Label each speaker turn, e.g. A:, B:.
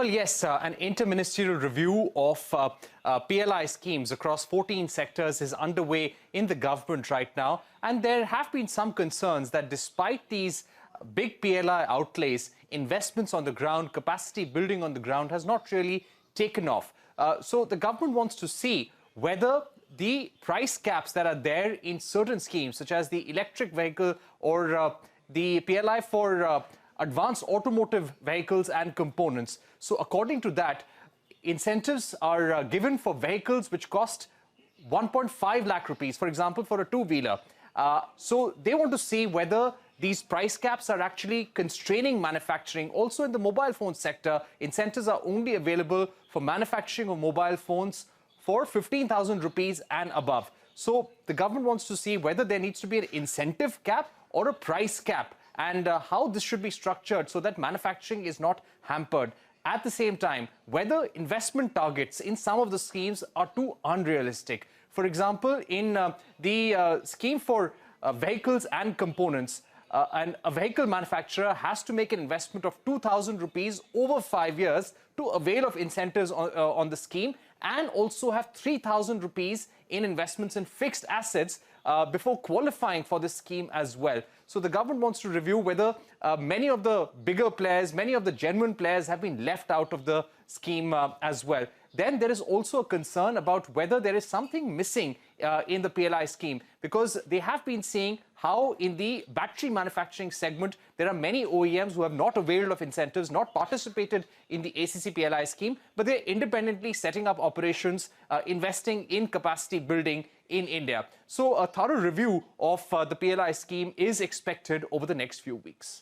A: Well, yes, an interministerial review of PLI schemes across 14 sectors is underway in the government right now. And there have been some concerns that despite these big PLI outlays, investments on the ground, capacity building on the ground has not really taken off. So the government wants to see whether the price caps that are there in certain schemes, such as the electric vehicle or the PLI for advanced automotive vehicles and components. So according to that, incentives are given for vehicles which cost 1.5 lakh rupees, for example, for a two-wheeler. So they want to see whether these price caps are actually constraining manufacturing. Also in the mobile phone sector, incentives are only available for manufacturing of mobile phones for 15,000 rupees and above. So the government wants to see whether there needs to be an incentive cap or a price cap, and how this should be structured so that manufacturing is not hampered. At the same time, whether investment targets in some of the schemes are too unrealistic. For example, in the scheme for vehicles and components, and a vehicle manufacturer has to make an investment of 2,000 rupees over 5 years to avail of incentives on the scheme, and also have 3,000 rupees in investments in fixed assets before qualifying for this scheme as well. So the government wants to review whether many of the bigger players, many of the genuine players have been left out of the scheme as well. Then there is also a concern about whether there is something missing in the PLI scheme, because they have been seeing how in the battery manufacturing segment, there are many OEMs who have not availed of incentives, not participated in the ACC PLI scheme, but they're independently setting up operations, investing in capacity building in India. So a thorough review of the PLI scheme is expected over the next few weeks.